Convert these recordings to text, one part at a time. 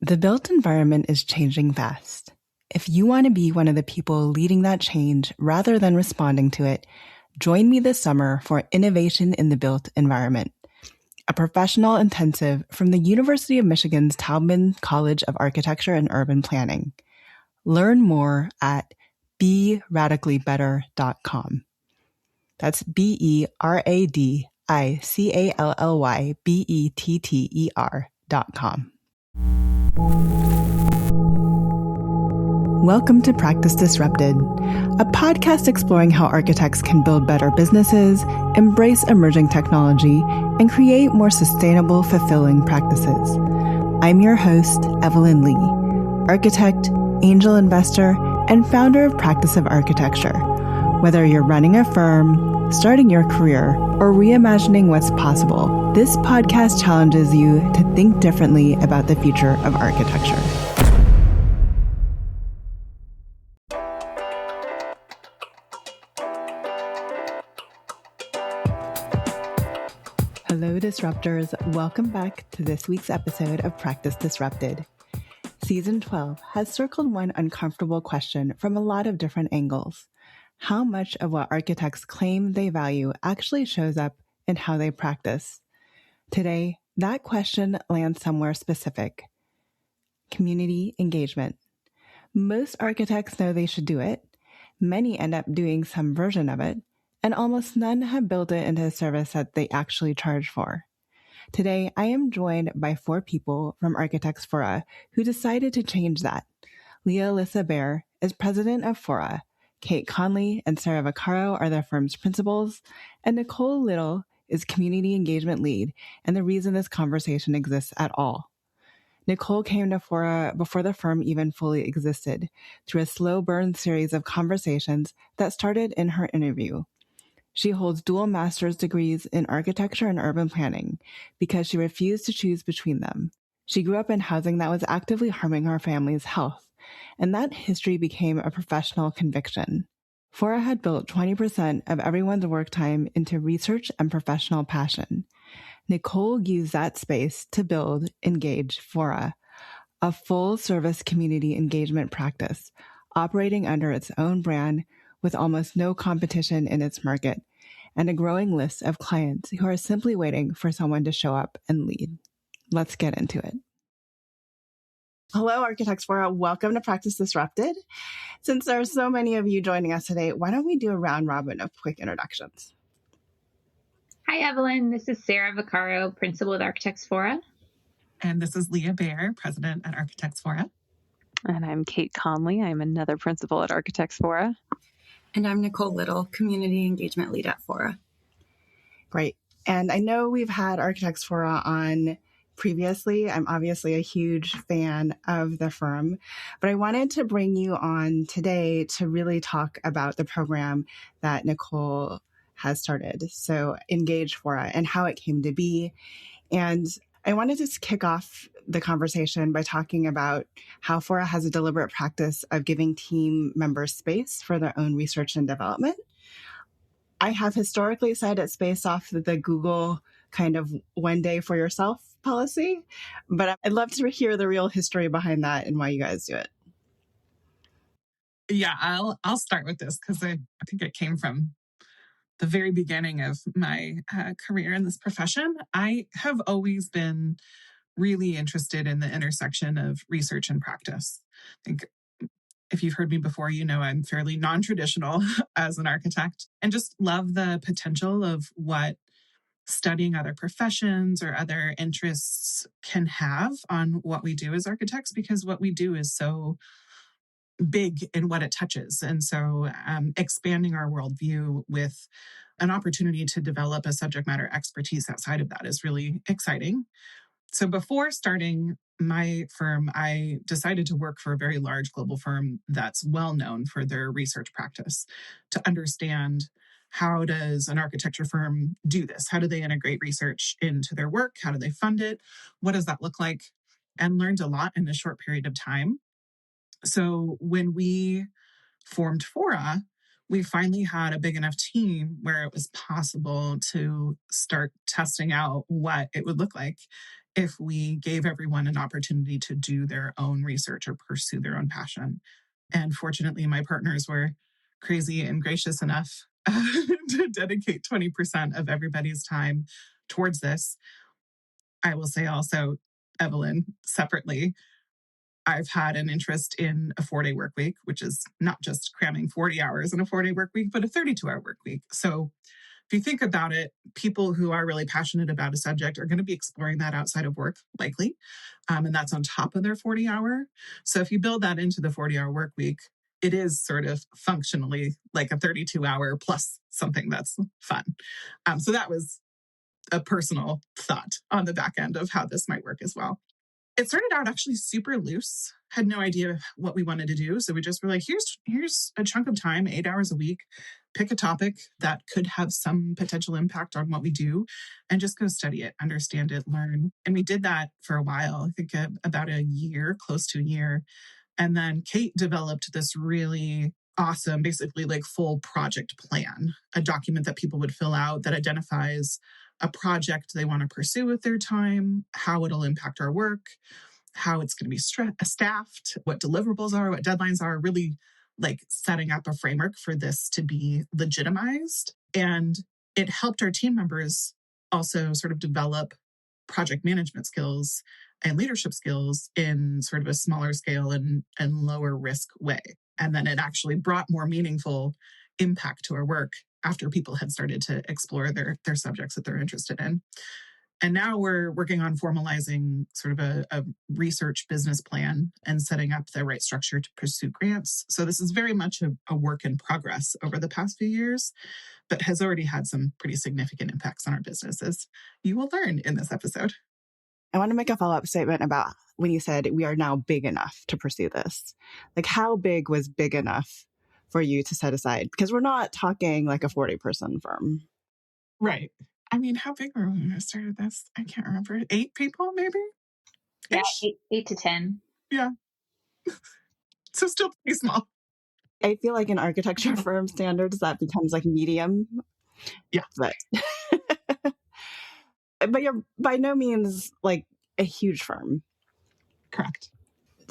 The built environment is changing fast. If you want to be one of the people leading that change rather than responding to it, join me this summer for Innovation in the Built Environment, a professional intensive from the University of Michigan's Taubman College of Architecture and Urban Planning. Learn more at beradicallybetter.com. That's beradicallybetter.com. Welcome to Practice Disrupted, a podcast exploring how architects can build better businesses, embrace emerging technology, and create more sustainable, fulfilling practices. I'm your host, Evelyn Lee, architect, angel investor, and founder of Practice of Architecture. Whether you're running a firm, starting your career, or reimagining what's possible, this podcast challenges you to think differently about the future of architecture. Hello, Disruptors. Welcome back to this week's episode of Practice Disrupted. Season 12 has circled one uncomfortable question from a lot of different angles. How much of what architects claim they value actually shows up in how they practice? Today, that question lands somewhere specific. Community engagement. Most architects know they should do it. Many end up doing some version of it, and almost none have built it into a service that they actually charge for. Today, I am joined by 4 people from Architects Fora who decided to change that. Leah Alissa Bayer is president of Fora. Conley and Sarah Vaccaro are the firm's principals, and Nicole Little is community engagement lead and the reason this conversation exists at all. Nicole came to Fora before the firm even fully existed, through a slow burn series of conversations that started in her interview. She holds dual master's degrees in architecture and urban planning because she refused to choose between them. She grew up in housing that was actively harming her family's health, and that history became a professional conviction. Fora had built 20% of everyone's work time into research and professional passion. Nicole used that space to build Engage Fora, a full-service community engagement practice operating under its own brand with almost no competition in its market, and a growing list of clients who are simply waiting for someone to show up and lead. Let's get into it. Hello, Architects Fora. Welcome to Practice Disrupted. Since there are so many of you joining us today, why don't we do a round robin of quick introductions? Hi, Evelyn. This is Sarah Vaccaro, principal at Architects Fora. And this is Leah Bayer, president at Architects Fora. And I'm Kate Conley. I'm another principal at Architects Fora. And I'm Nicole Little, community engagement lead at Fora. Great. And I know we've had Architects Fora on previously. I'm obviously a huge fan of the firm, but I wanted to bring you on today to really talk about the program that Nicole has started. So Engage Fora and how it came to be. And I wanted to kick off the conversation by talking about how Fora has a deliberate practice of giving team members space for their own research and development. I have historically cited space off the Google kind of one day for yourself policy, but I'd love to hear the real history behind that and why you guys do it. Yeah, I'll start with this because I think it came from the very beginning of my career in this profession. I have always been really interested in the intersection of research and practice. I think if you've heard me before, you know I'm fairly non-traditional as an architect and just love the potential of what studying other professions or other interests can have on what we do as architects, because what we do is so big in what it touches. And so expanding our worldview with an opportunity to develop a subject matter expertise outside of that is really exciting. So before starting my firm, I decided to work for a very large global firm that's well known for their research practice, to understand how does an architecture firm do this? How do they integrate research into their work? How do they fund it? What does that look like? And learned a lot in a short period of time. So when we formed Fora, we finally had a big enough team where it was possible to start testing out what it would look like if we gave everyone an opportunity to do their own research or pursue their own passion. And fortunately, my partners were crazy and gracious enough to dedicate 20% of everybody's time towards this. I will say also, Evelyn, separately, I've had an interest in a 4-day work week, which is not just cramming 40 hours in a 4-day work week, but a 32-hour work week. So if you think about it, people who are really passionate about a subject are going to be exploring that outside of work, likely. And that's on top of their 40-hour. So if you build that into the 40-hour work week, it is sort of functionally like a 32-hour plus something that's fun. So that was a personal thought on the back end of how this might work as well. It started out actually super loose, had no idea what we wanted to do. So we just were like, here's a chunk of time, 8 hours a week, pick a topic that could have some potential impact on what we do and just go study it, understand it, learn. And we did that for a while, I think about a year, close to a year. And then Kate developed this really awesome, basically like full project plan, a document that people would fill out that identifies a project they want to pursue with their time, how it'll impact our work, how it's going to be staffed, what deliverables are, what deadlines are, really like setting up a framework for this to be legitimized. And it helped our team members also sort of develop project management skills and leadership skills in sort of a smaller scale and lower risk way. And then it actually brought more meaningful impact to our work after people had started to explore their subjects that they're interested in. And now we're working on formalizing sort of a research business plan and setting up the right structure to pursue grants. So this is very much a work in progress over the past few years, but has already had some pretty significant impacts on our businesses. You will learn in this episode. I want to make a follow-up statement about when you said we are now big enough to pursue this. Like, how big was big enough for you to set aside? Because we're not talking like a 40-person firm. Right. I mean, how big were we when I started this? I can't remember. 8 people, maybe? Yeah, 8 to 10. Yeah. So still pretty small. I feel like in architecture firm standards, that becomes like medium. Yeah. But you're by no means like a huge firm. Correct.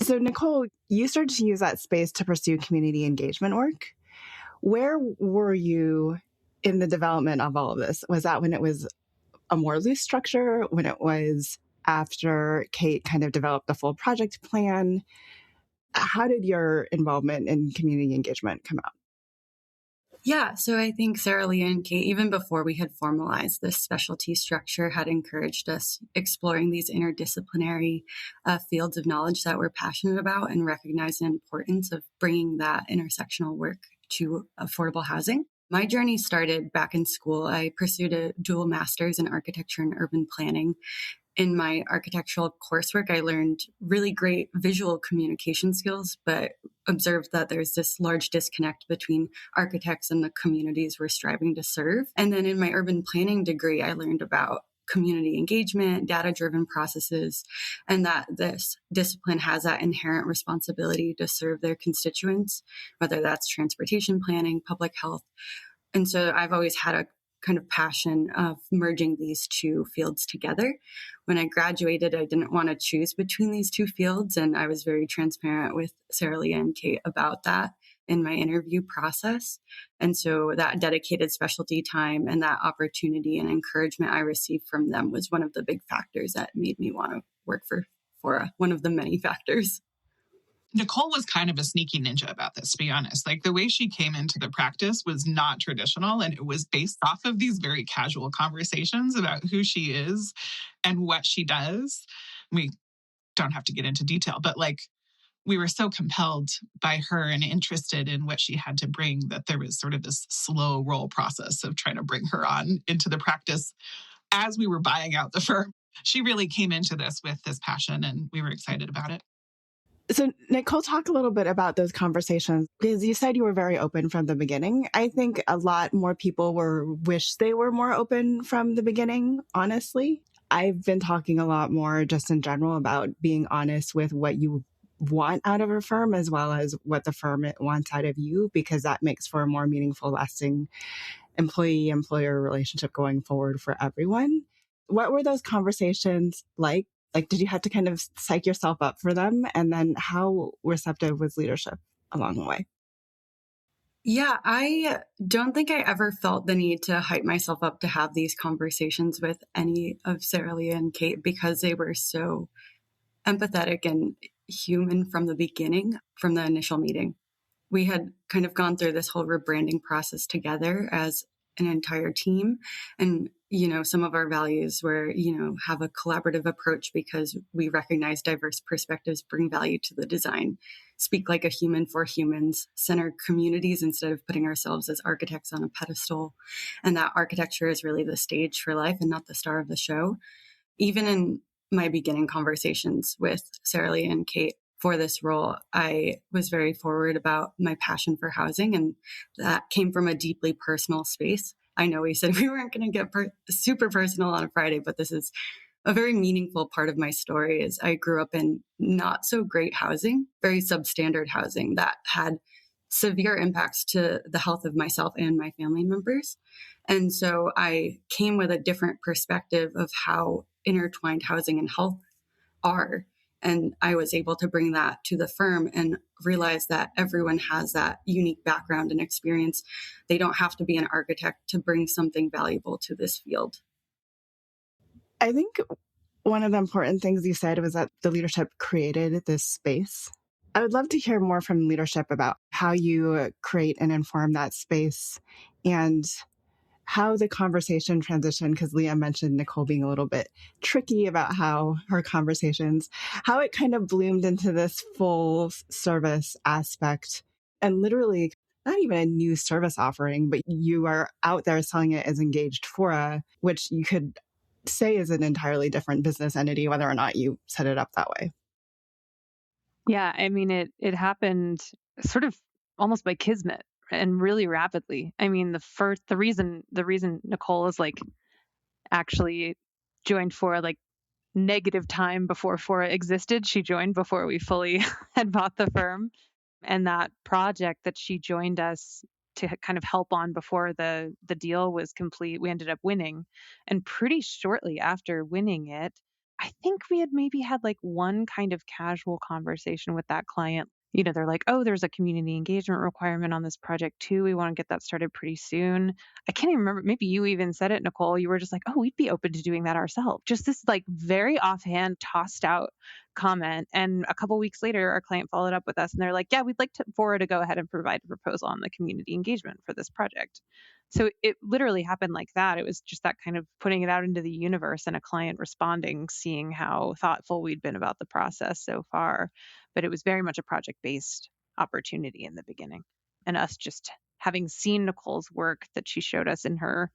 So, Nicole, you started to use that space to pursue community engagement work. Where were you in the development of all of this? Was that when it was a more loose structure, when it was after Kate kind of developed the full project plan? How did your involvement in community engagement come out? Yeah, so I think Sarah, Leah, and Kate, even before we had formalized this specialty structure, had encouraged us exploring these interdisciplinary fields of knowledge that we're passionate about and recognize the importance of bringing that intersectional work to affordable housing. My journey started back in school. I pursued a dual master's in architecture and urban planning. In my architectural coursework, I learned really great visual communication skills, but observed that there's this large disconnect between architects and the communities we're striving to serve. And then in my urban planning degree, I learned about community engagement, data-driven processes, and that this discipline has that inherent responsibility to serve their constituents, whether that's transportation planning, public health. And so I've always had a kind of passion of merging these two fields together. When I graduated, I didn't want to choose between these two fields, and I was very transparent with Sarah, Leah, and Kate about that in my interview process. And so that dedicated specialty time and that opportunity and encouragement I received from them was one of the big factors that made me want to work for Fora, one of the many factors. Nicole was kind of a sneaky ninja about this, to be honest. Like the way she came into the practice was not traditional, and it was based off of these very casual conversations about who she is and what she does. We don't have to get into detail, but like we were so compelled by her and interested in what she had to bring that there was sort of this slow roll process of trying to bring her on into the practice as we were buying out the firm. She really came into this with this passion, and we were excited about it. So, Nicole, talk a little bit about those conversations, because you said you were very open from the beginning. I think a lot more people wish they were more open from the beginning, honestly. I've been talking a lot more just in general about being honest with what you want out of a firm as well as what the firm wants out of you, because that makes for a more meaningful, lasting employee-employer relationship going forward for everyone. What were those conversations like? Like, did you have to kind of psych yourself up for them? And then how receptive was leadership along the way? Yeah, I don't think I ever felt the need to hype myself up to have these conversations with any of Sarah, Leah, and Kate because they were so empathetic and human from the beginning, from the initial meeting. We had kind of gone through this whole rebranding process together as an entire team. And, some of our values were, have a collaborative approach because we recognize diverse perspectives bring value to the design, speak like a human for humans, center communities instead of putting ourselves as architects on a pedestal. And that architecture is really the stage for life and not the star of the show. Even in my beginning conversations with Sarah Lee and Kate for this role, I was very forward about my passion for housing, and that came from a deeply personal space. I know we said we weren't going to get super personal on a Friday, but this is a very meaningful part of my story. Is I grew up in not so great housing, very substandard housing that had severe impacts to the health of myself and my family members. And so I came with a different perspective of how intertwined housing and health are. And I was able to bring that to the firm and realize that everyone has that unique background and experience. They don't have to be an architect to bring something valuable to this field. I think one of the important things you said was that the leadership created this space. I would love to hear more from leadership about how you create and inform that space and how the conversation transitioned, because Leah mentioned Nicole being a little bit tricky about how her conversations, how it kind of bloomed into this full service aspect and literally not even a new service offering, but you are out there selling it as Engage Fora, which you could say is an entirely different business entity, whether or not you set it up that way. Yeah, I mean, it happened sort of almost by kismet and really rapidly. I mean, the reason Nicole is like actually joined Fora like negative time before Fora existed. She joined before we fully had bought the firm. And that project that she joined us to kind of help on before the deal was complete, we ended up winning. And pretty shortly after winning it, I think we had maybe had like one kind of casual conversation with that client. They're like, oh, there's a community engagement requirement on this project too. We want to get that started pretty soon. I can't even remember. Maybe you even said it, Nicole. You were just like, oh, we'd be open to doing that ourselves. Just this like very offhand tossed out comment. And a couple of weeks later, our client followed up with us and they're like, yeah, we'd like Fora to go ahead and provide a proposal on the community engagement for this project. So it literally happened like that. It was just that kind of putting it out into the universe and a client responding, seeing how thoughtful we'd been about the process so far. But it was very much a project-based opportunity in the beginning. And us just having seen Nicole's work that she showed us in her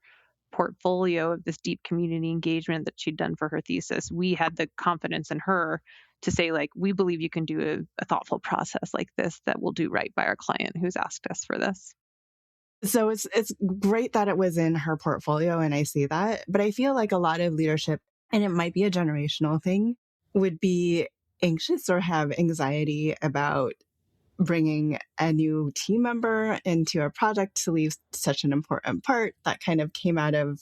portfolio of this deep community engagement that she'd done for her thesis, we had the confidence in her to say, like, we believe you can do a thoughtful process like this that will do right by our client who's asked us for this. So it's great that it was in her portfolio, and I see that. But I feel like a lot of leadership, and it might be a generational thing, would be anxious or have anxiety about bringing a new team member into a project to leave such an important part. That kind of came out of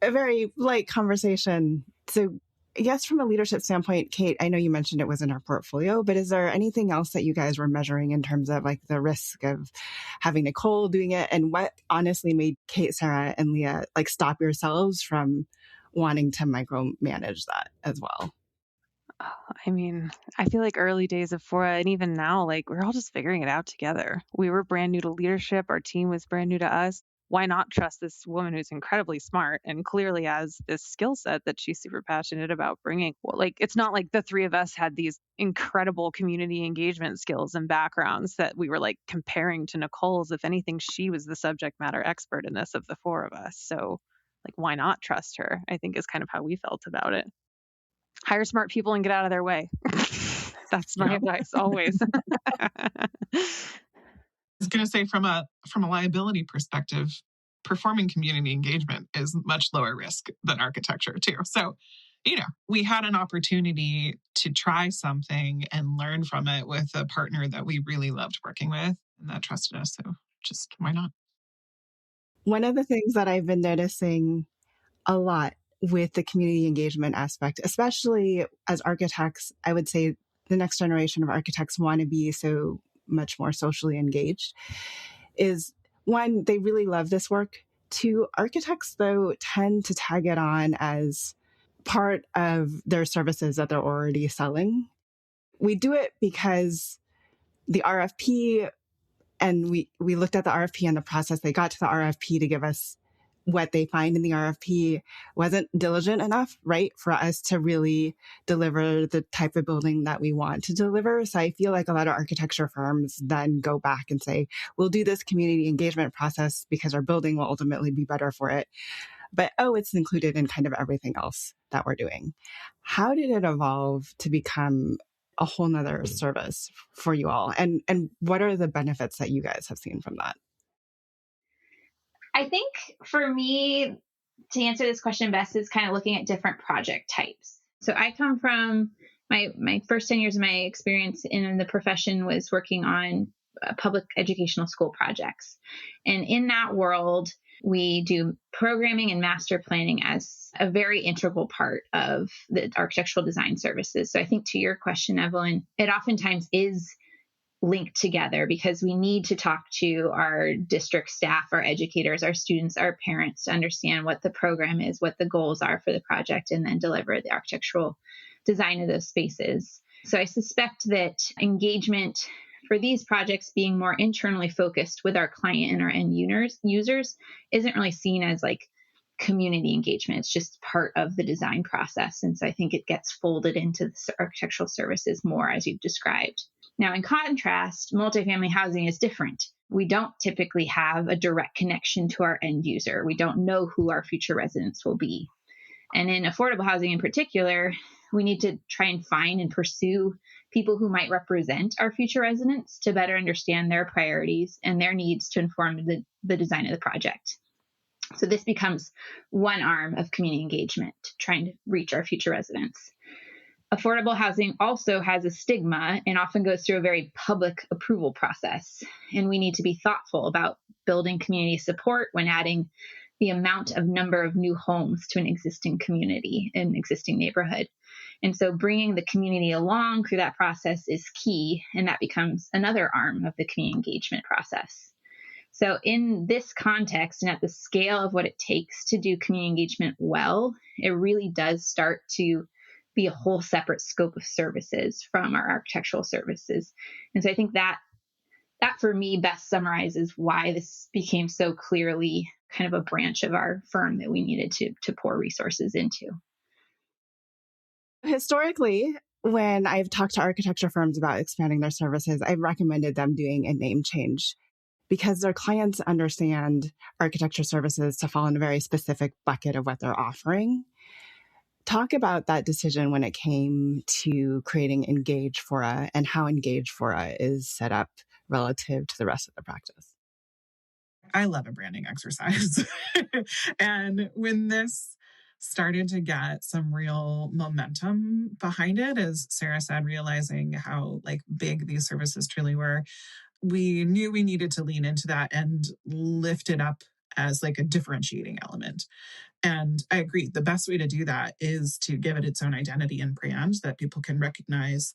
a very light conversation. So I guess from a leadership standpoint, Kate, I know you mentioned it was in her portfolio, but is there anything else that you guys were measuring in terms of like the risk of having Nicole doing it? And what honestly made Kate, Sarah, and Leah like stop yourselves from wanting to micromanage that as well? I mean, I feel like early days of Fora, and even now, like we're all just figuring it out together. We were brand new to leadership. Our team was brand new to us. Why not trust this woman who's incredibly smart and clearly has this skill set that she's super passionate about bringing? Well, like, it's not like the three of us had these incredible community engagement skills and backgrounds that we were like comparing to Nicole's. If anything, she was the subject matter expert in this of the four of us. So, like, why not trust her? I think is kind of how we felt about it. Hire smart people and get out of their way. That's my advice always. I was going to say from a liability perspective, performing community engagement is much lower risk than architecture too. So, we had an opportunity to try something and learn from it with a partner that we really loved working with and that trusted us. So just why not? One of the things that I've been noticing a lot with the community engagement aspect, especially as architects. I would say the next generation of architects want to be so much more socially engaged, is one, they really love this work. Two, architects, though, tend to tag it on as part of their services that they're already selling. We do it because the RFP, and we looked at the RFP and the process they got to the RFP to give us what they find in the RFP wasn't diligent enough, right, for us to really deliver the type of building that we want to deliver. So I feel like a lot of architecture firms then go back and say, we'll do this community engagement process because our building will ultimately be better for it. But, it's included in kind of everything else that we're doing. How did it evolve to become a whole nother service for you all? And what are the benefits that you guys have seen from that? I think for me, to answer this question best is kind of looking at different project types. So I come from my first 10 years of my experience in the profession was working on public educational school projects. And in that world, we do programming and master planning as a very integral part of the architectural design services. So I think to your question, Evelyn, it oftentimes is linked together because we need to talk to our district staff, our educators, our students, our parents to understand what the program is, what the goals are for the project, and then deliver the architectural design of those spaces. So I suspect that engagement for these projects being more internally focused with our client and our end users isn't really seen as like community engagement. It's just part of the design process. And so I think it gets folded into the architectural services more as you've described. Now, in contrast, multifamily housing is different. We don't typically have a direct connection to our end user. We don't know who our future residents will be. And in affordable housing in particular, we need to try and find and pursue people who might represent our future residents to better understand their priorities and their needs to inform the design of the project. So this becomes one arm of community engagement, trying to reach our future residents. Affordable housing also has a stigma and often goes through a very public approval process. And we need to be thoughtful about building community support when adding the number of new homes to an existing community, an existing neighborhood. And so bringing the community along through that process is key, and that becomes another arm of the community engagement process. So in this context and at the scale of what it takes to do community engagement well, it really does start to be a whole separate scope of services from our architectural services. And so I think that for me best summarizes why this became so clearly kind of a branch of our firm that we needed to pour resources into. Historically, when I've talked to architecture firms about expanding their services, I've recommended them doing a name change because their clients understand architecture services to fall in a very specific bucket of what they're offering. Talk about that decision when it came to creating Engage Fora and how Engage Fora is set up relative to the rest of the practice. I love a branding exercise. And when this started to get some real momentum behind it, as Sarah said, realizing how big these services truly were, we knew we needed to lean into that and lift it up as a differentiating element. And I agree, the best way to do that is to give it its own identity and brand that people can recognize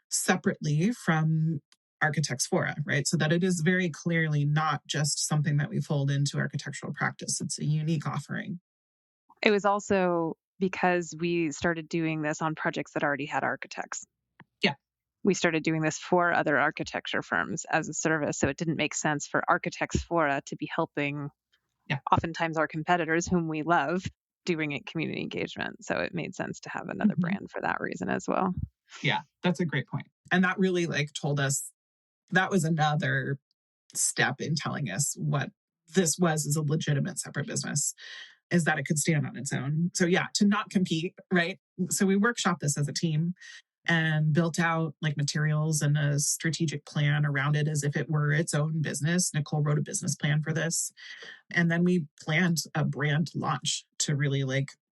separately from Architects Fora, right? So that it is very clearly not just something that we fold into architectural practice. It's a unique offering. It was also because we started doing this on projects that already had architects. Yeah. We started doing this for other architecture firms as a service. So it didn't make sense for Architects Fora to be helping oftentimes our competitors whom we love doing it community engagement. So it made sense to have another brand for that reason as well. Yeah, that's a great point. And that really told us that was another step in telling us what this was as a legitimate separate business, is that it could stand on its own. So yeah, to not compete, right? So we workshopped this as a team and built out materials and a strategic plan around it as if it were its own business. Nicole wrote a business plan for this. And then we planned a brand launch to really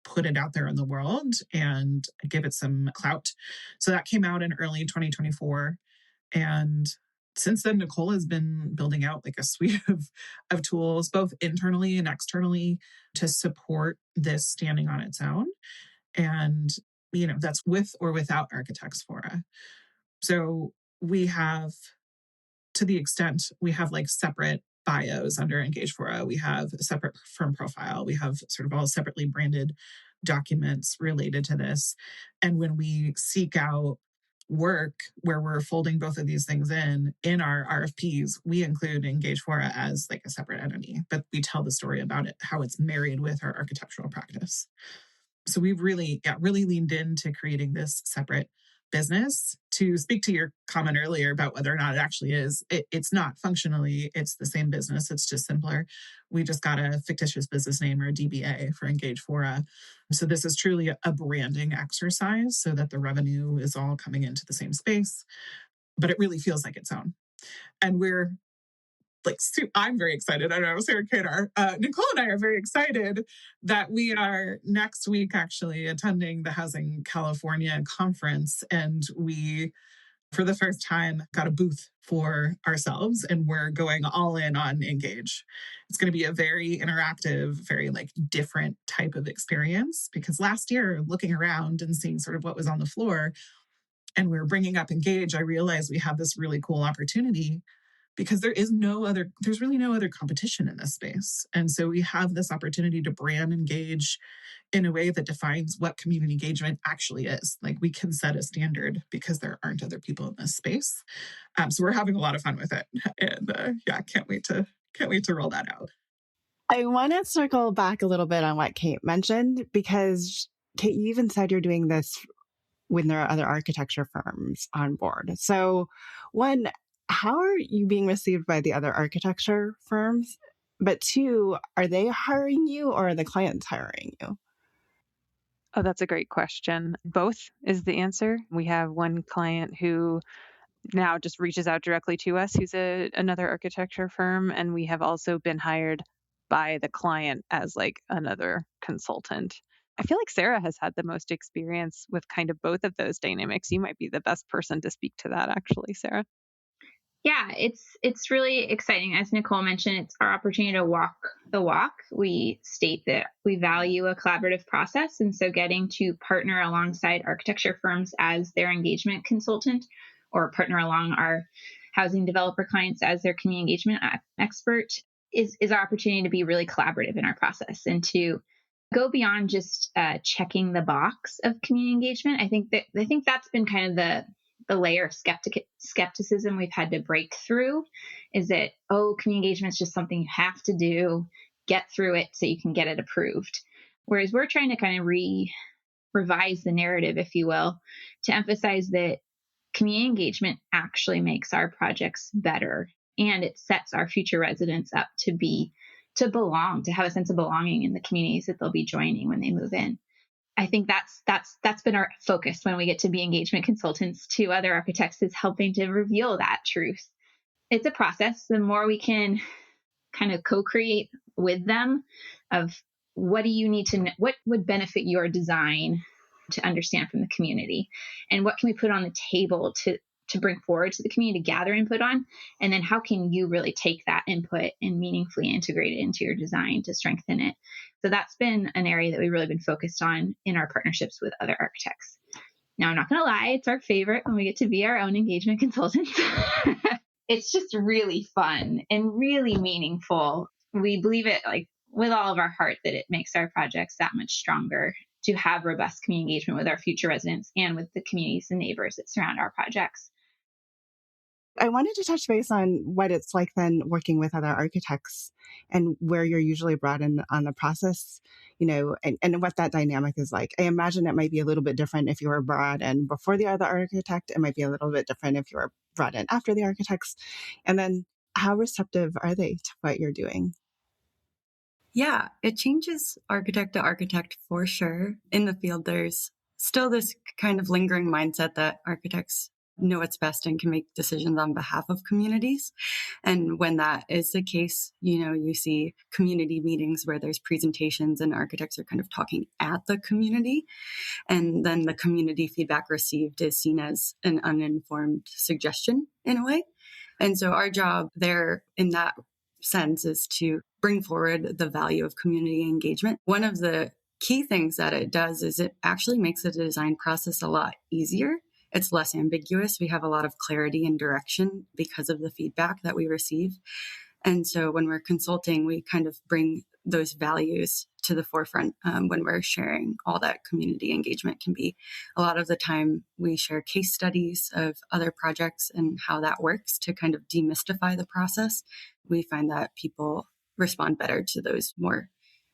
put it out there in the world and give it some clout. So that came out in early 2024. And since then, Nicole has been building out like a suite of tools, both internally and externally, to support this standing on its own. And, that's with or without Architects Fora. So we have, to the extent we have like separate bios under Engage Fora, we have a separate firm profile, we have sort of all separately branded documents related to this. And when we seek out work where we're folding both of these things in our RFPs, we include Engage Fora as like a separate entity, but we tell the story about it, how it's married with our architectural practice. So we've really leaned into creating this separate business. To speak to your comment earlier about whether or not it actually is, it's not functionally, it's the same business. It's just simpler. We just got a fictitious business name, or a DBA, for Engage Fora. So this is truly a branding exercise so that the revenue is all coming into the same space, but it really feels like its own. And we're like, I'm very excited. I don't know, Sarah Kate are. Nicole and I are very excited that we are next week actually attending the Housing California conference. And we, for the first time, got a booth for ourselves, and we're going all in on Engage. It's going to be a very interactive, very like different type of experience, because last year, looking around and seeing sort of what was on the floor, and we were bringing up Engage, I realized we have this really cool opportunity, because there's really no other competition in this space. And so we have this opportunity to brand Engage in a way that defines what community engagement actually is. Like, we can set a standard because there aren't other people in this space. So we're having a lot of fun with it. And can't wait to roll that out. I want to circle back a little bit on what Kate mentioned, because Kate, you even said you're doing this when there are other architecture firms on board. So one, how are you being received by the other architecture firms? But two, are they hiring you or are the clients hiring you? Oh, that's a great question. Both is the answer. We have one client who now just reaches out directly to us, who's another architecture firm. And we have also been hired by the client as like another consultant. I feel like Sarah has had the most experience with kind of both of those dynamics. You might be the best person to speak to that, actually, Sarah. Yeah, it's really exciting. As Nicole mentioned, it's our opportunity to walk the walk. We state that we value a collaborative process. And so getting to partner alongside architecture firms as their engagement consultant, or partner along our housing developer clients as their community engagement expert, is our opportunity to be really collaborative in our process and to go beyond just checking the box of community engagement. I think that's been kind of the layer of skepticism we've had to break through, is that, community engagement is just something you have to do, get through it so you can get it approved. Whereas we're trying to kind of revise the narrative, if you will, to emphasize that community engagement actually makes our projects better, and it sets our future residents up to belong, to have a sense of belonging in the communities that they'll be joining when they move in. I think that's been our focus when we get to be engagement consultants to other architects, is helping to reveal that truth. It's a process. The more we can kind of co-create with them of what do you need to, what would benefit your design to understand from the community, and what can we put on the table to bring forward to the community to gather input on, and then how can you really take that input and meaningfully integrate it into your design to strengthen it. So that's been an area that we've really been focused on in our partnerships with other architects. Now, I'm not going to lie, it's our favorite when we get to be our own engagement consultants. It's just really fun and really meaningful. We believe it like with all of our heart that it makes our projects that much stronger to have robust community engagement with our future residents and with the communities and neighbors that surround our projects. I wanted to touch base on what it's like then working with other architects and where you're usually brought in on the process, and what that dynamic is like. I imagine it might be a little bit different if you were brought in before the other architect. It might be a little bit different if you were brought in after the architects. And then how receptive are they to what you're doing? Yeah, it changes architect to architect for sure. In the field, there's still this kind of lingering mindset that architects know what's best and can make decisions on behalf of communities. And when that is the case, you see community meetings where there's presentations and architects are kind of talking at the community. And then the community feedback received is seen as an uninformed suggestion in a way. And so our job there in that sense is to bring forward the value of community engagement. One of the key things that it does is it actually makes the design process a lot easier. It's less ambiguous. We have a lot of clarity and direction because of the feedback that we receive. And so when we're consulting, we kind of bring those values to the forefront when we're sharing all that community engagement can be. A lot of the time, we share case studies of other projects and how that works to kind of demystify the process. We find that people respond better to those more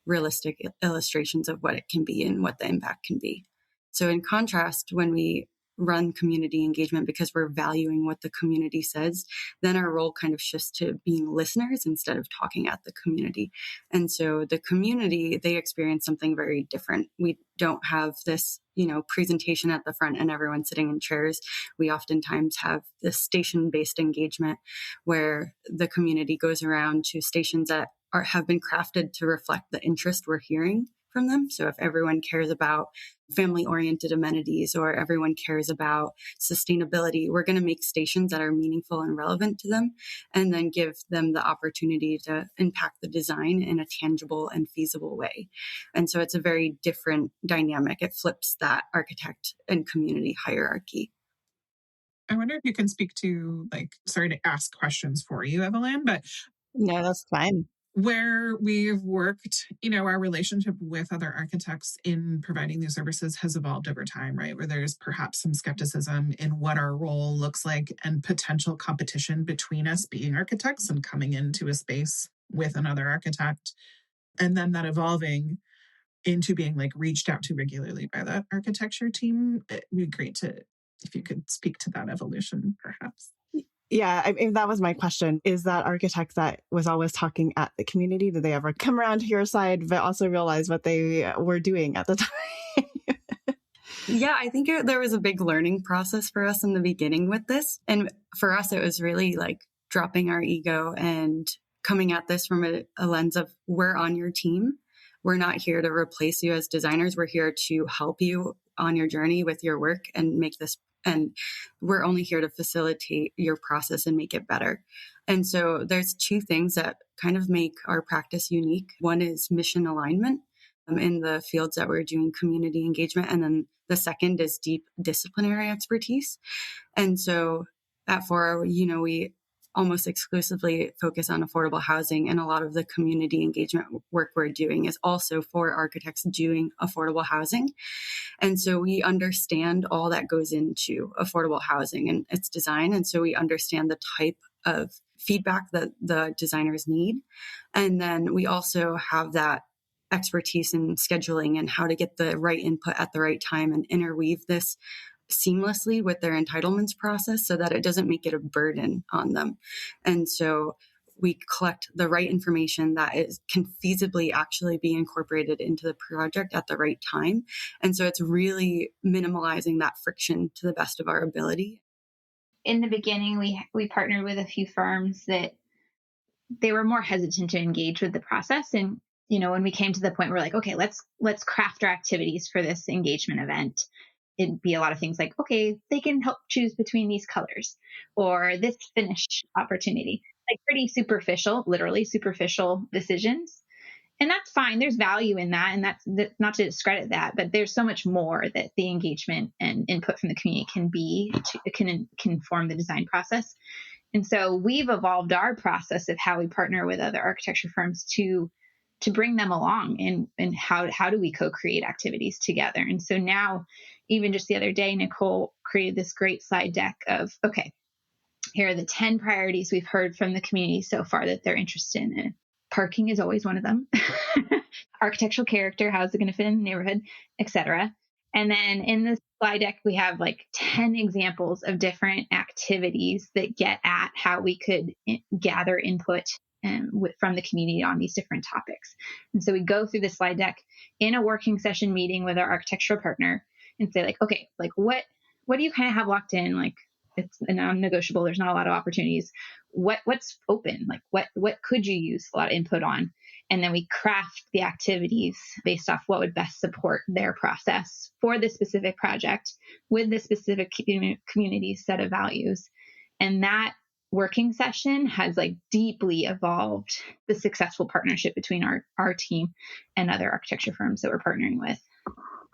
realistic illustrations of what it can be and what the impact can be. So in contrast, when we run community engagement because we're valuing what the community says, then our role kind of shifts to being listeners instead of talking at the community. And so the community, they experience something very different. We don't have this, presentation at the front and everyone sitting in chairs. We oftentimes have this station-based engagement where the community goes around to stations that have been crafted to reflect the interest we're hearing from them. So if everyone cares about family-oriented amenities or everyone cares about sustainability, we're going to make stations that are meaningful and relevant to them and then give them the opportunity to impact the design in a tangible and feasible way. And so it's a very different dynamic. It flips that architect and community hierarchy. I wonder if you can speak to, sorry to ask questions for you, Evelyn, but no, that's fine. Where we've worked, our relationship with other architects in providing these services has evolved over time, right? Where there's perhaps some skepticism in what our role looks like and potential competition between us being architects and coming into a space with another architect. And then that evolving into being reached out to regularly by that architecture team. It'd be great if you could speak to that evolution, perhaps. Yeah, I mean, that was my question. Is that architect that was always talking at the community, did they ever come around to your side, but also realize what they were doing at the time? Yeah, I think there was a big learning process for us in the beginning with this. And for us, it was really dropping our ego and coming at this from a lens of we're on your team. We're not here to replace you as designers. We're here to help you on your journey with your work and make this. And we're only here to facilitate your process and make it better. And so there's two things that kind of make our practice unique. One is mission alignment in the fields that we're doing community engagement. And then the second is deep disciplinary expertise. And so at Fora, we almost exclusively focus on affordable housing, and a lot of the community engagement work we're doing is also for architects doing affordable housing. And so we understand all that goes into affordable housing and its design. And so we understand the type of feedback that the designers need. And then we also have that expertise in scheduling and how to get the right input at the right time and interweave this seamlessly with their entitlements process so that it doesn't make it a burden on them. And so we collect the right information that can feasibly actually be incorporated into the project at the right time. And so it's really minimalizing that friction to the best of our ability. In the beginning, we partnered with a few firms that they were more hesitant to engage with the process. And, when we came to the point where okay, let's craft our activities for this engagement event. It'd be a lot of things okay, they can help choose between these colors or this finish opportunity, pretty superficial, literally superficial decisions. And that's fine. There's value in that. And that's not to discredit that, but there's so much more that the engagement and input from the community can inform the design process. And so we've evolved our process of how we partner with other architecture firms to bring them along and how do we co-create activities together. And so now, even just the other day, Nicole created this great slide deck of, okay, here are the 10 priorities we've heard from the community so far that they're interested in. Parking is always one of them. Architectural character, how's it going to fit in the neighborhood, etc. And then in this slide deck, we have 10 examples of different activities that get at how we could gather input from the community on these different topics. And so we go through the slide deck in a working session meeting with our architectural partner and say okay, what do you kind of have locked in? It's a non-negotiable. There's not a lot of opportunities. What's open? What could you use a lot of input on? And then we craft the activities based off what would best support their process for this specific project with the specific community set of values. And that working session has like deeply evolved the successful partnership between our team and other architecture firms that we're partnering with.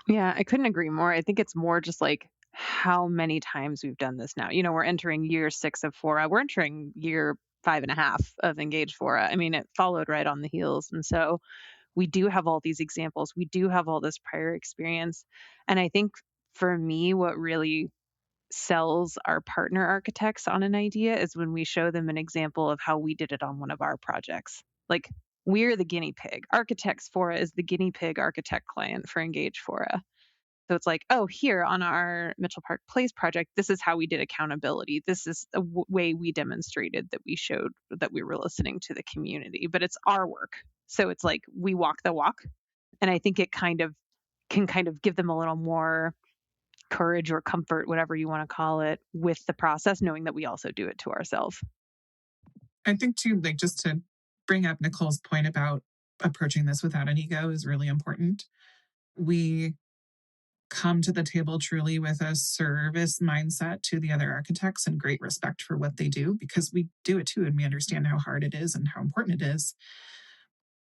Yeah, I couldn't agree more. I think it's more just like how many times we've done this now. We're entering year 6 of Fora. We're entering year 5.5 of Engage Fora. I mean, it followed right on the heels. And so we do have all these examples. We do have all this prior experience. And I think for me, what really sells our partner architects on an idea is when we show them an example of how we did it on one of our projects. Like, we're the guinea pig. Architects Fora is the guinea pig architect client for Engage Fora. So it's like, oh, here on our Mitchell Park Place project, this is how we did accountability. This is a way we demonstrated that we showed that we were listening to the community, but it's our work. So it's like we walk the walk. And I think it can give them a little more courage or comfort, whatever you want to call it, with the process, knowing that we also do it to ourselves. I think too, like, just to bring up Nicole's point about approaching this without an ego is really important. We come to the table truly with a service mindset to the other architects and great respect for what they do, because we do it too, and we understand how hard it is and how important it is.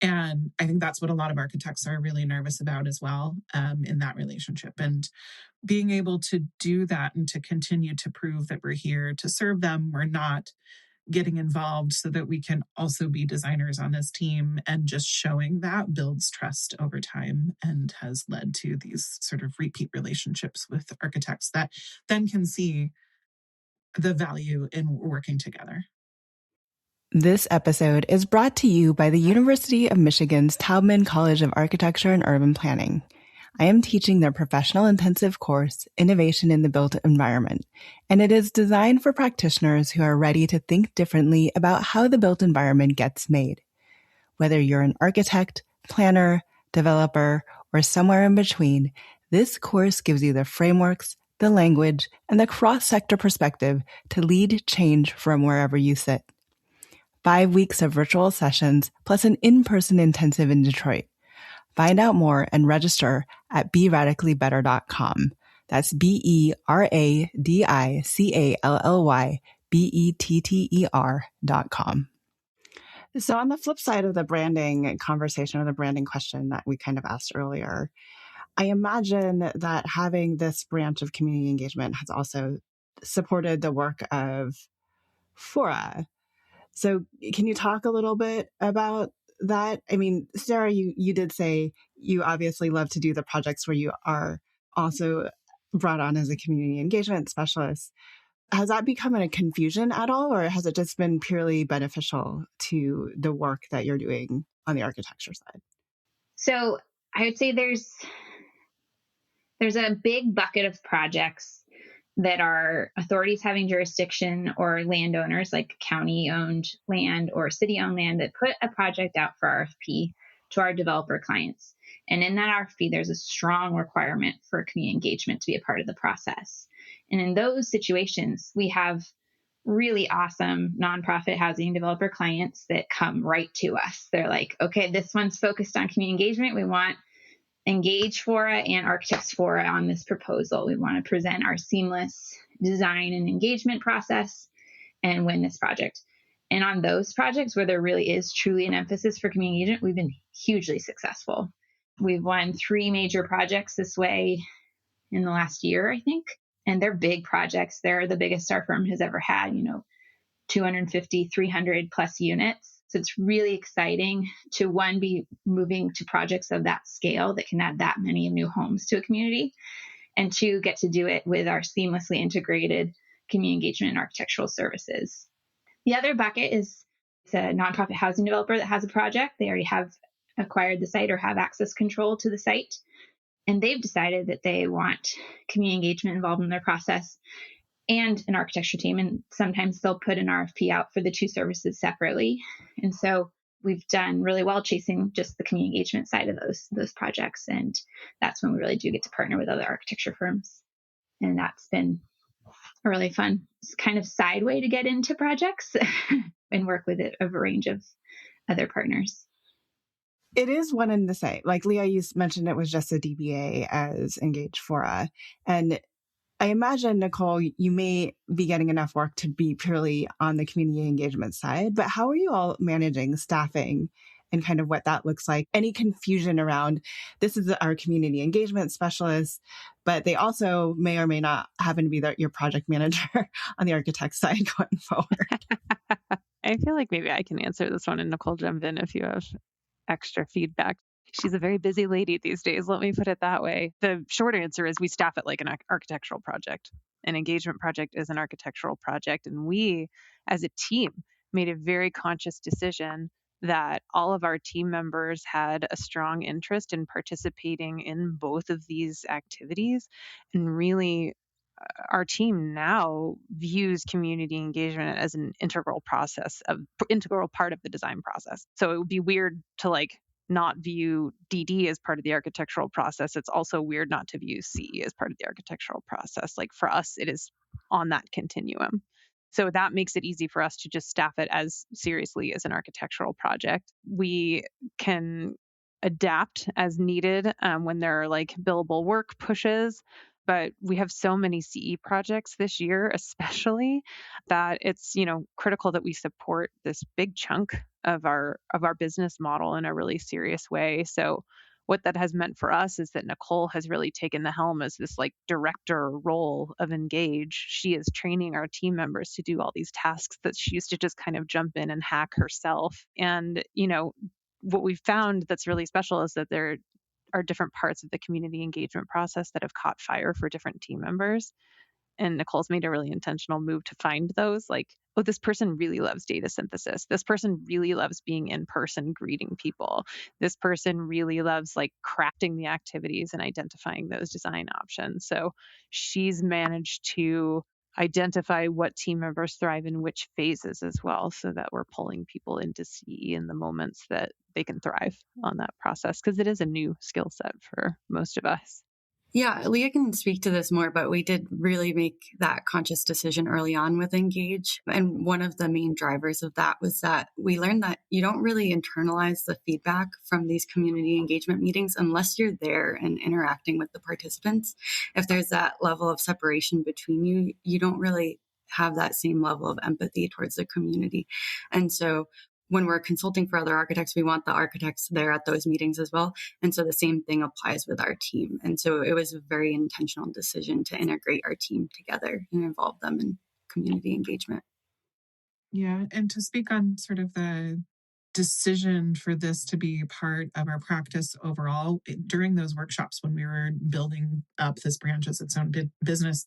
And I think that's what a lot of architects are really nervous about as well, in that relationship. And being able to do that and to continue to prove that we're here to serve them, we're not getting involved, so that we can also be designers on this team, and just showing that builds trust over time and has led to these sort of repeat relationships with architects that then can see the value in working together. This episode is brought to you by the University of Michigan's Taubman College of Architecture and Urban Planning. I am teaching their professional intensive course, Innovation in the Built Environment, and it is designed for practitioners who are ready to think differently about how the built environment gets made. Whether you're an architect, planner, developer, or somewhere in between, this course gives you the frameworks, the language, and the cross-sector perspective to lead change from wherever you sit. 5 weeks of virtual sessions, plus an in-person intensive in Detroit. Find out more and register at beradicallybetter.com. That's beradicallybetter.com. So on the flip side of the branding conversation, or the branding question that we kind of asked earlier, I imagine that having this branch of community engagement has also supported the work of Fora. So can you talk a little bit about that? I mean, Sarah, you did say you obviously love to do the projects where you are also brought on as a community engagement specialist. Has that become a confusion at all, or has it just been purely beneficial to the work that you're doing on the architecture side? So I would say there's a big bucket of projects that are authorities having jurisdiction, or landowners like county-owned land or city-owned land that put a project out for RFP to our developer clients. And in that RFP, there's a strong requirement for community engagement to be a part of the process. And in those situations, we have really awesome nonprofit housing developer clients that come right to us. They're like, okay, this one's focused on community engagement. We want Engage Fora and Architects Fora on this proposal. We want to present our seamless design and engagement process and win this project. And on those projects where there really is truly an emphasis for community engagement, we've been hugely successful. We've won 3 major projects this way in the last year, I think. And they're big projects. They're the biggest our firm has ever had, 250, 300 plus units. So it's really exciting to, one, be moving to projects of that scale that can add that many new homes to a community, and 2, get to do it with our seamlessly integrated community engagement and architectural services. The other bucket is a nonprofit housing developer that has a project. They already have acquired the site or have access control to the site, and they've decided that they want community engagement involved in their process and an architecture team. And sometimes they'll put an RFP out for the 2 services separately. And so we've done really well chasing just the community engagement side of those projects. And that's when we really do get to partner with other architecture firms. And that's been a really fun kind of side way to get into projects and work with a range of other partners. It is one and the same. Like Leah, you mentioned it was just a DBA as Engage Fora. And I imagine, Nicole, you may be getting enough work to be purely on the community engagement side, but how are you all managing staffing and kind of what that looks like? Any confusion around this is our community engagement specialist, but they also may or may not happen to be your project manager on the architect side going forward? I feel like maybe I can answer this one, and Nicole, jump in if you have extra feedback. She's a very busy lady these days. Let me put it that way. The short answer is we staff it like an architectural project. An engagement project is an architectural project. And we, as a team, made a very conscious decision that all of our team members had a strong interest in participating in both of these activities. And really, our team now views community engagement as an integral part of the design process. So it would be weird to not view DD as part of the architectural process. It's also weird not to view CE as part of the architectural process. Like for us, it is on that continuum. So that makes it easy for us to just staff it as seriously as an architectural project. We can adapt as needed when there are billable work pushes. But we have so many CE projects this year, especially, that it's critical that we support this big chunk of our business model in a really serious way. So what that has meant for us is that Nicole has really taken the helm as this director role of Engage. She is training our team members to do all these tasks that she used to just kind of jump in and hack herself. And what we've found that's really special is that there are different parts of the community engagement process that have caught fire for different team members. And Nicole's made a really intentional move to find those, oh, this person really loves data synthesis. This person really loves being in person, greeting people. This person really loves crafting the activities and identifying those design options. So she's managed to identify what team members thrive in which phases as well, so that we're pulling people into CE in the moments that they can thrive on that process, because it is a new skill set for most of us. Yeah, Leah can speak to this more, but we did really make that conscious decision early on with Engage. And one of the main drivers of that was that we learned that you don't really internalize the feedback from these community engagement meetings unless you're there and interacting with the participants. If there's that level of separation between you, you don't really have that same level of empathy towards the community. And so when we're consulting for other architects, we want the architects there at those meetings as well. And so the same thing applies with our team. And so it was a very intentional decision to integrate our team together and involve them in community engagement. Yeah. And to speak on sort of the decision for this to be part of our practice overall, during those workshops when we were building up this branch as its own business,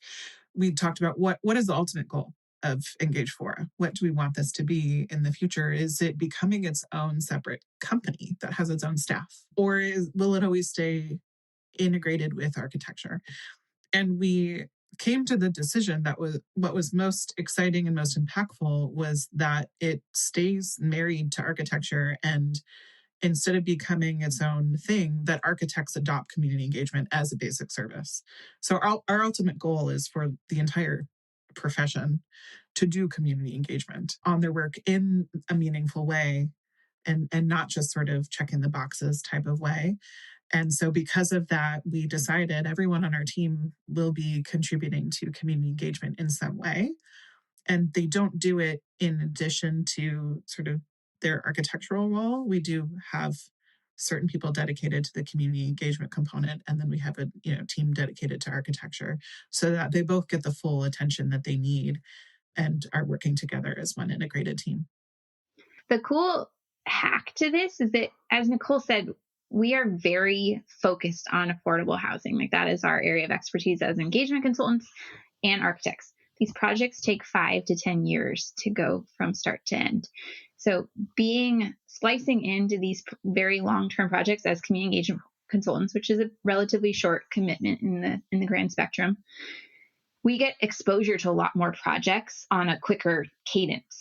we talked about what is the ultimate goal of Engage Fora. What do we want this to be in the future? Is it becoming its own separate company that has its own staff? Or will it always stay integrated with architecture? And we came to the decision that what was most exciting and most impactful was that it stays married to architecture, and instead of becoming its own thing, that architects adopt community engagement as a basic service. So our ultimate goal is for the entire profession to do community engagement on their work in a meaningful way, and not just sort of checking the boxes type of way. And so because of that, we decided everyone on our team will be contributing to community engagement in some way. And they don't do it in addition to sort of their architectural role. We do have certain people dedicated to the community engagement component, and then we have a team dedicated to architecture, so that they both get the full attention that they need and are working together as one integrated team. The cool hack to this is that, as Nicole said, we are very focused on affordable housing. That is our area of expertise as engagement consultants and architects. These projects take 5 to 10 years to go from start to end. So splicing into these very long-term projects as community engagement consultants, which is a relatively short commitment in the grand spectrum, we get exposure to a lot more projects on a quicker cadence.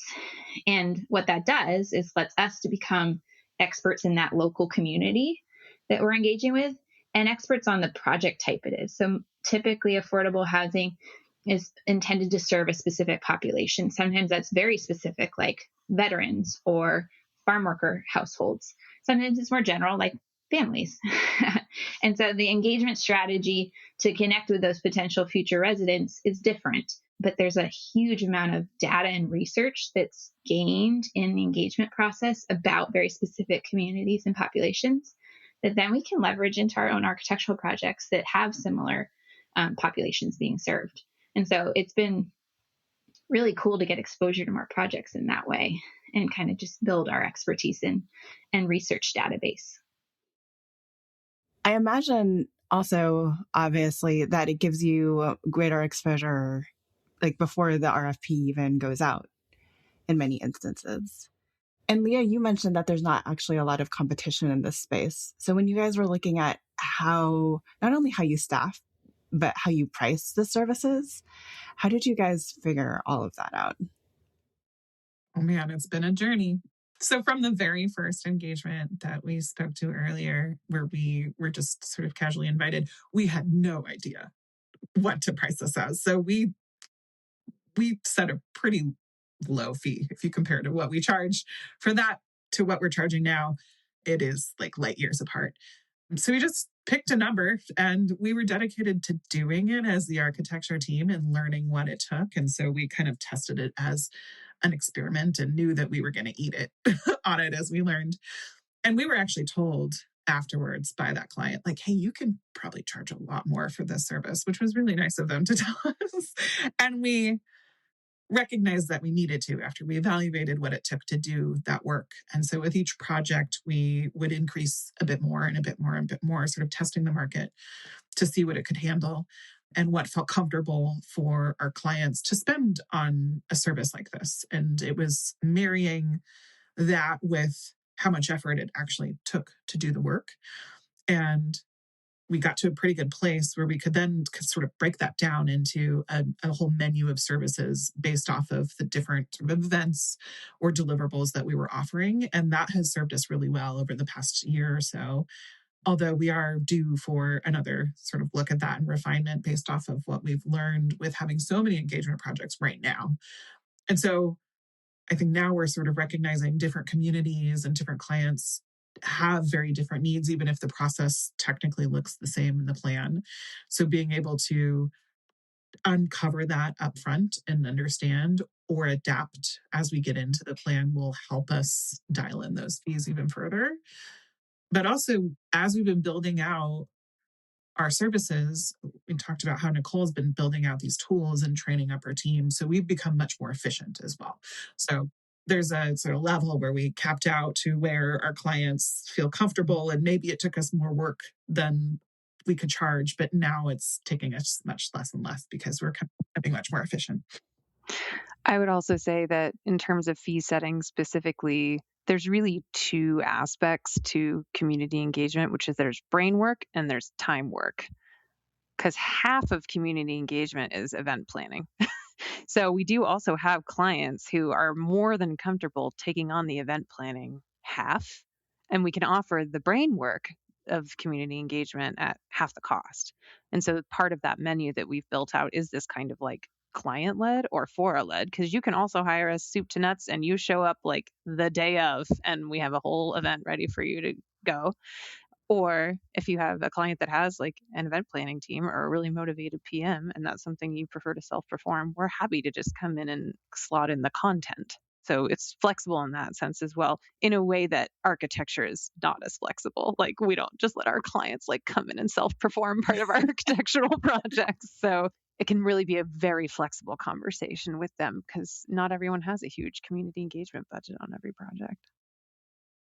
And what that does is lets us to become experts in that local community that we're engaging with, and experts on the project type it is. So typically affordable housing is intended to serve a specific population. Sometimes that's very specific, like veterans or farm worker households. Sometimes it's more general, like families. And so the engagement strategy to connect with those potential future residents is different. But there's a huge amount of data and research that's gained in the engagement process about very specific communities and populations that then we can leverage into our own architectural projects that have similar populations being served. And so it's been really cool to get exposure to more projects in that way and kind of just build our expertise and research database. I imagine also, obviously, that it gives you greater exposure, like before the RFP even goes out in many instances. And Leah, you mentioned that there's not actually a lot of competition in this space. So when you guys were looking at how, not only how you staff, but how you price the services, how did you guys figure all of that out? Oh man, it's been a journey. So from the very first engagement that we spoke to earlier, where we were just sort of casually invited, we had no idea what to price this as. So we set a pretty low fee if you compare to what we charge for that to what we're charging now. It is like light years apart. So we just picked a number and we were dedicated to doing it as the architecture team and learning what it took. And so we kind of tested it as an experiment and knew that we were going to eat it on it as we learned. And we were actually told afterwards by that client, like, hey, you can probably charge a lot more for this service, which was really nice of them to tell us. And we recognized that we needed to after we evaluated what it took to do that work. And so with each project, we would increase a bit more and a bit more and a bit more, sort of testing the market to see what it could handle and what felt comfortable for our clients to spend on a service like this. And it was marrying that with how much effort it actually took to do the work. And we got to a pretty good place where we could then sort of break that down into a whole menu of services based off of the different sort of events or deliverables that we were offering. And that has served us really well over the past year or so. Although we are due for another sort of look at that and refinement based off of what we've learned with having so many engagement projects right now. And so I think now we're sort of recognizing different communities and different clients have very different needs, even if the process technically looks the same in the plan. So being able to uncover that upfront and understand or adapt as we get into the plan will help us dial in those fees even further. But also, as we've been building out our services, we talked about how Nicole's been building out these tools and training up her team. So we've become much more efficient as well. So there's a sort of level where we capped out to where our clients feel comfortable, and maybe it took us more work than we could charge, but now it's taking us much less and less because we're becoming much more efficient. I would also say that in terms of fee setting specifically, there's really two aspects to community engagement, which is there's brain work and there's time work. Because half of community engagement is event planning. So we do also have clients who are more than comfortable taking on the event planning half, and we can offer the brain work of community engagement at half the cost. And so part of that menu that we've built out is this kind of like client-led or Fora-led, because you can also hire us soup to nuts and you show up like the day of and we have a whole event ready for you to go. Or if you have a client that has like an event planning team or a really motivated PM, and that's something you prefer to self-perform, we're happy to just come in and slot in the content. So it's flexible in that sense as well, in a way that architecture is not as flexible. Like we don't just let our clients like come in and self-perform part of our architectural projects. So it can really be a very flexible conversation with them because not everyone has a huge community engagement budget on every project.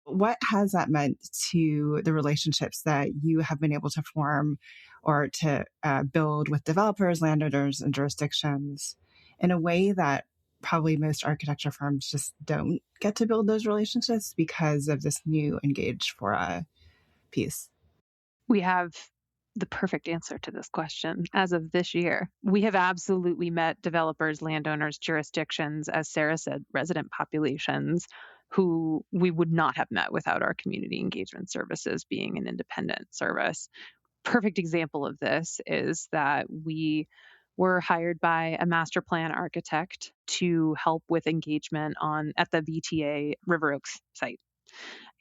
What has that meant to the relationships that you have been able to form or to build with developers, landowners, and jurisdictions in a way that probably most architecture firms just don't get to build those relationships because of this new Engage Fora piece? We have the perfect answer to this question. As of this year, we have absolutely met developers, landowners, jurisdictions, as Sarah said, resident populations who we would not have met without our community engagement services being an independent service. Perfect example of this is that we were hired by a master plan architect to help with engagement at the VTA River Oaks site.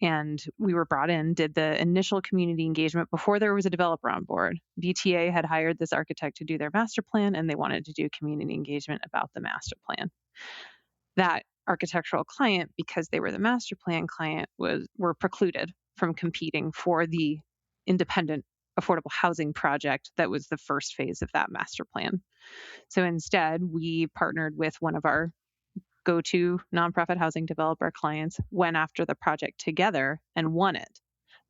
And we were brought in, did the initial community engagement before there was a developer on board. VTA had hired this architect to do their master plan, and they wanted to do community engagement about the master plan. That architectural client, because they were the master plan client, were precluded from competing for the independent affordable housing project that was the first phase of that master plan. So instead, we partnered with one of our go-to nonprofit housing developer clients, went after the project together and won it.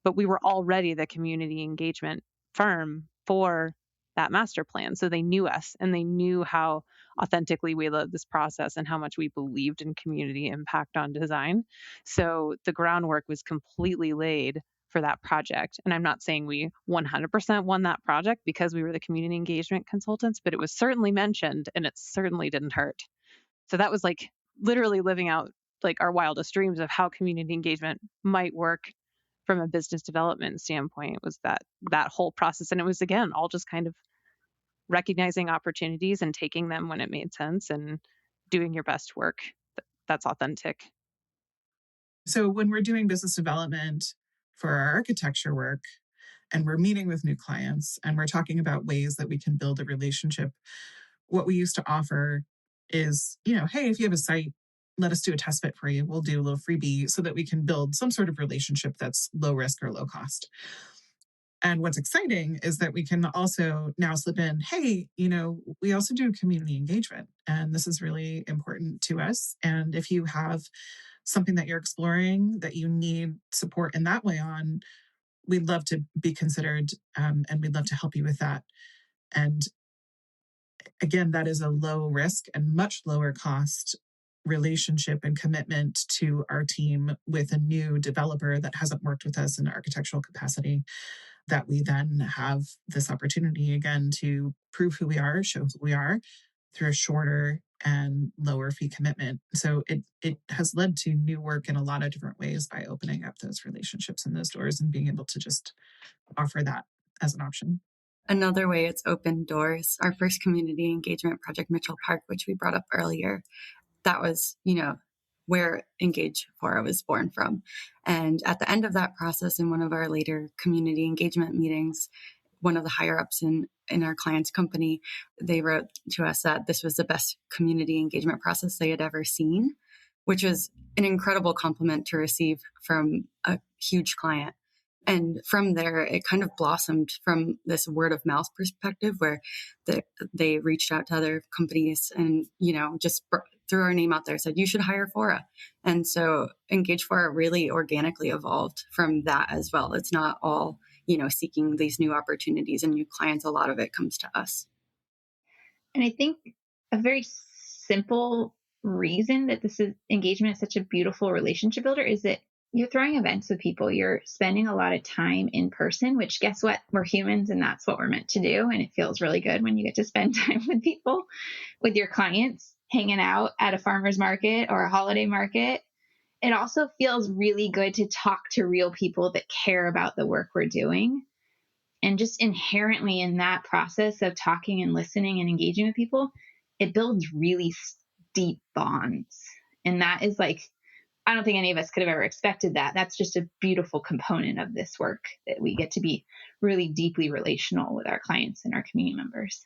But we were already the community engagement firm for that master plan. So they knew us and they knew how authentically we lived this process and how much we believed in community impact on design. So the groundwork was completely laid for that project. And I'm not saying we 100% won that project because we were the community engagement consultants, but it was certainly mentioned and it certainly didn't hurt. So that was like literally living out like our wildest dreams of how community engagement might work from a business development standpoint. Was that whole process. And it was, again, all just kind of recognizing opportunities and taking them when it made sense and doing your best work that's authentic. So when we're doing business development for our architecture work and we're meeting with new clients and we're talking about ways that we can build a relationship, what we used to offer is, hey, if you have a site, let us do a test fit for you. We'll do a little freebie so that we can build some sort of relationship that's low risk or low cost. And what's exciting is that we can also now slip in, hey, we also do community engagement, and this is really important to us. And if you have something that you're exploring that you need support in that way on, we'd love to be considered, and we'd love to help you with that. And again, that is a low risk and much lower cost relationship and commitment to our team with a new developer that hasn't worked with us in an architectural capacity, that we then have this opportunity again to prove who we are, show who we are through a shorter and lower fee commitment. So it has led to new work in a lot of different ways by opening up those relationships and those doors and being able to just offer that as an option. Another way it's opened doors, our first community engagement project, Mitchell Park, which we brought up earlier, that was, where Engage Fora was born from. And at the end of that process, in one of our later community engagement meetings, one of the higher ups in our client's company, they wrote to us that this was the best community engagement process they had ever seen, which was an incredible compliment to receive from a huge client. And from there, it kind of blossomed from this word of mouth perspective where they reached out to other companies and, just threw our name out there, said, you should hire Fora. And so Engage Fora really organically evolved from that as well. It's not all, seeking these new opportunities and new clients. A lot of it comes to us. And I think a very simple reason that engagement is such a beautiful relationship builder is that you're throwing events with people. You're spending a lot of time in person, which guess what? We're humans and that's what we're meant to do. And it feels really good when you get to spend time with people, with your clients, hanging out at a farmer's market or a holiday market. It also feels really good to talk to real people that care about the work we're doing. And just inherently in that process of talking and listening and engaging with people, it builds really deep bonds. And that is I don't think any of us could have ever expected that. That's just a beautiful component of this work, that we get to be really deeply relational with our clients and our community members.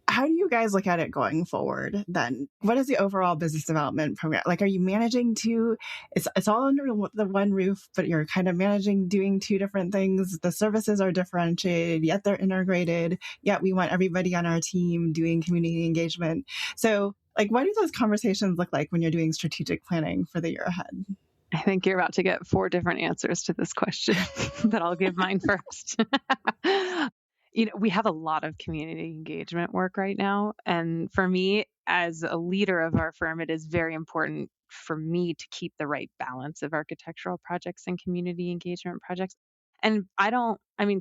How do you guys look at it going forward then? What is the overall business development program? Are you managing it's all under the one roof, but you're kind of managing doing two different things. The services are differentiated, yet they're integrated, yet we want everybody on our team doing community engagement. So what do those conversations look like when you're doing strategic planning for the year ahead? I think you're about to get 4 different answers to this question, but I'll give mine first. We have a lot of community engagement work right now. And for me, as a leader of our firm, it is very important for me to keep the right balance of architectural projects and community engagement projects. And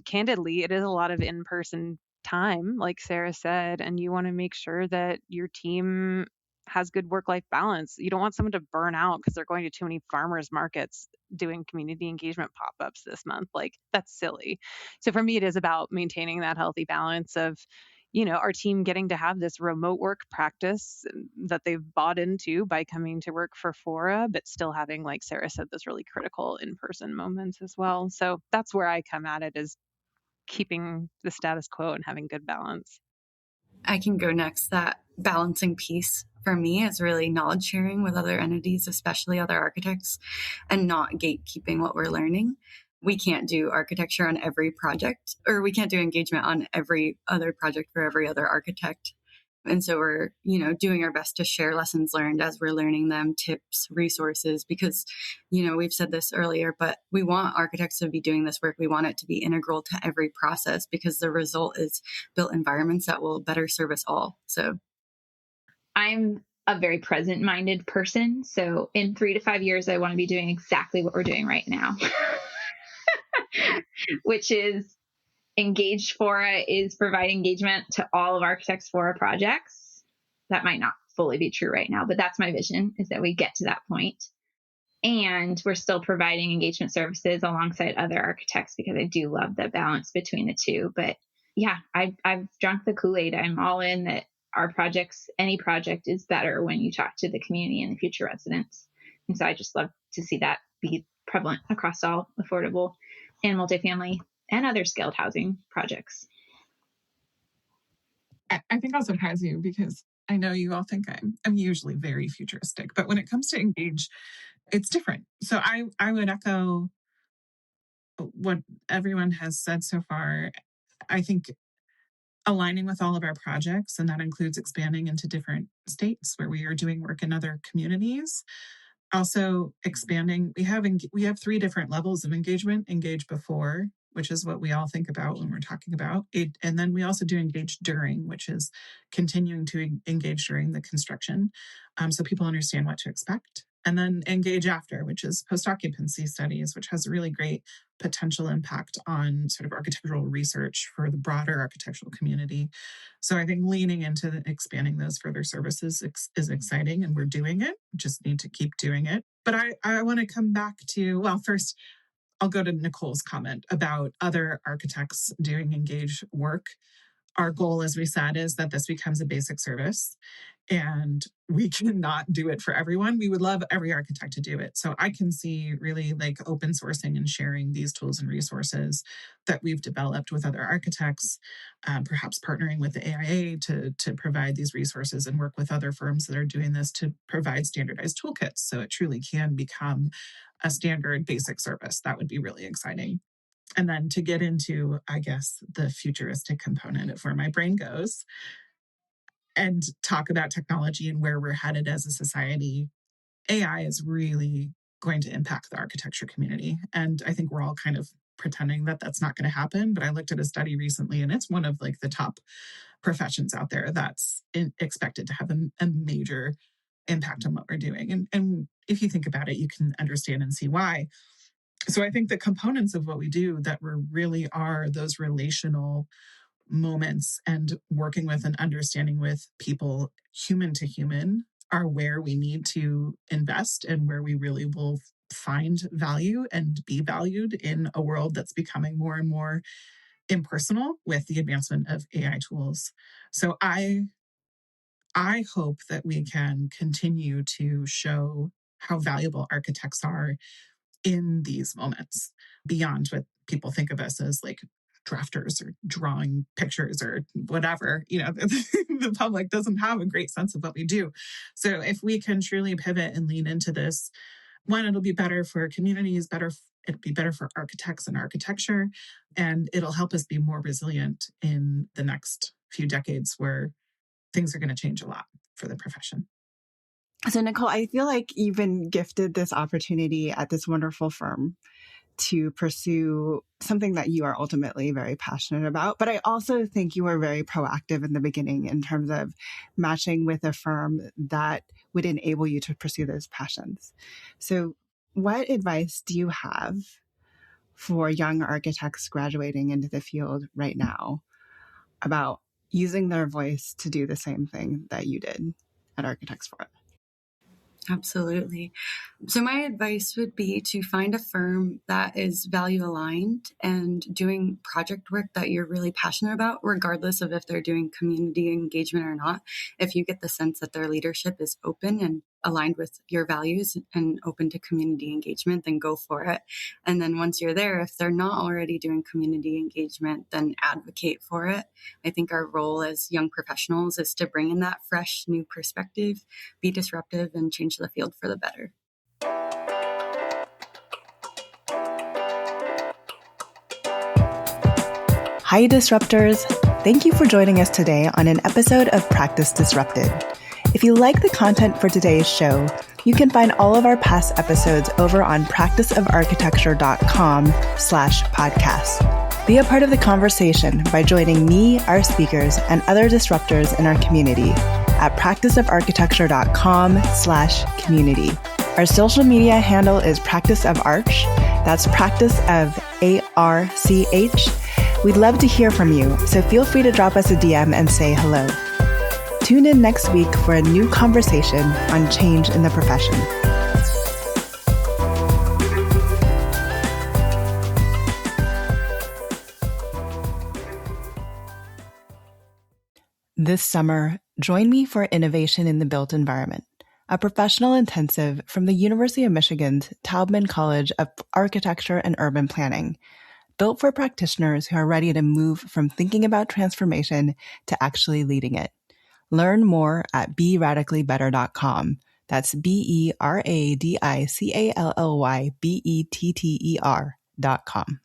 candidly, it is a lot of in-person time, like Sarah said, and you want to make sure that your team has good work-life balance. You don't want someone to burn out because they're going to too many farmers markets doing community engagement pop-ups this month. That's silly. So for me, it is about maintaining that healthy balance of, our team getting to have this remote work practice that they've bought into by coming to work for Fora, but still having, like Sarah said, those really critical in-person moments as well. So that's where I come at it, is keeping the status quo and having good balance. I can go next. That balancing piece for me is really knowledge sharing with other entities, especially other architects, and not gatekeeping what we're learning. We can't do architecture on every project, or we can't do engagement on every other project for every other architect. And so we're, doing our best to share lessons learned as we're learning them, tips, resources, because, we've said this earlier, but we want architects to be doing this work. We want it to be integral to every process, because the result is built environments that will better serve us all. So I'm a very present-minded person. So in 3 to 5 years, I want to be doing exactly what we're doing right now, which is Engage Fora is providing engagement to all of Architects Fora projects. That might not fully be true right now, but that's my vision, is that we get to that point. And we're still providing engagement services alongside other architects, because I do love the balance between the two. But yeah, I've drunk the Kool-Aid. I'm all in that our projects, any project is better when you talk to the community and the future residents. And so I just love to see that be prevalent across all affordable and multifamily and other scaled housing projects. I think I'll surprise you, because I know you all think I'm usually very futuristic, but when it comes to Engage, it's different. So I would echo what everyone has said so far. I think aligning with all of our projects, and that includes expanding into different states where we are doing work in other communities. Also expanding, we have 3 different levels of engagement. Engage before, which is what we all think about when we're talking about it. And then we also do engage during, which is continuing to engage during the construction, so people understand what to expect. And then engage after, which is post-occupancy studies, which has a really great potential impact on sort of architectural research for the broader architectural community. So I think leaning into expanding those further services is exciting, and we're doing it. We just need to keep doing it. But I want to come back to, well, first, I'll go to Nicole's comment about other architects doing Engage work. Our goal, as we said, is that this becomes a basic service, and we cannot do it for everyone. We would love every architect to do it. So I can see really like open sourcing and sharing these tools and resources that we've developed with other architects, perhaps partnering with the AIA to provide these resources, and work with other firms that are doing this to provide standardized toolkits, so it truly can become a standard basic service. That would be really exciting. And then to get into, I guess, the futuristic component of where my brain goes and talk about technology and where we're headed as a society, AI is really going to impact the architecture community. And I think we're all kind of pretending that that's not going to happen. But I looked at a study recently, and it's one of like the top professions out there that's expected to have a major impact on what we're doing. And if you think about it, you can understand and see why. So I think the components of what we do that really are those relational moments and working with and understanding with people, human to human, are where we need to invest, and where we really will find value and be valued in a world that's becoming more and more impersonal with the advancement of AI tools. So I hope that we can continue to show how valuable architects are in these moments, beyond what people think of us as like drafters or drawing pictures or whatever. The public doesn't have a great sense of what we do. So if we can truly pivot and lean into this, one, it'll be better for communities, it'll be better for architects and architecture, and it'll help us be more resilient in the next few decades where things are going to change a lot for the profession. So, Nicole, I feel like you've been gifted this opportunity at this wonderful firm to pursue something that you are ultimately very passionate about. But I also think you were very proactive in the beginning in terms of matching with a firm that would enable you to pursue those passions. So what advice do you have for young architects graduating into the field right now about using their voice to do the same thing that you did at Architects Fora? Absolutely. So my advice would be to find a firm that is value aligned and doing project work that you're really passionate about, regardless of if they're doing community engagement or not. If you get the sense that their leadership is open and aligned with your values and open to community engagement, then go for it. And then once you're there, if they're not already doing community engagement, then advocate for it. I think our role as young professionals is to bring in that fresh new perspective, be disruptive, and change the field for the better. Hi, Disruptors. Thank you for joining us today on an episode of Practice Disrupted. If you like the content for today's show, you can find all of our past episodes over on practiceofarchitecture.com/podcast. Be a part of the conversation by joining me, our speakers, and other disruptors in our community at practiceofarchitecture.com/community. Our social media handle is Practice of Arch. That's Practice of ARCH. We'd love to hear from you, so feel free to drop us a DM and say hello. Tune in next week for a new conversation on change in the profession. This summer, join me for Innovation in the Built Environment, a professional intensive from the University of Michigan's Taubman College of Architecture and Urban Planning, built for practitioners who are ready to move from thinking about transformation to actually leading it. Learn more at beradicallybetter.com. That's beradicallybetter.com.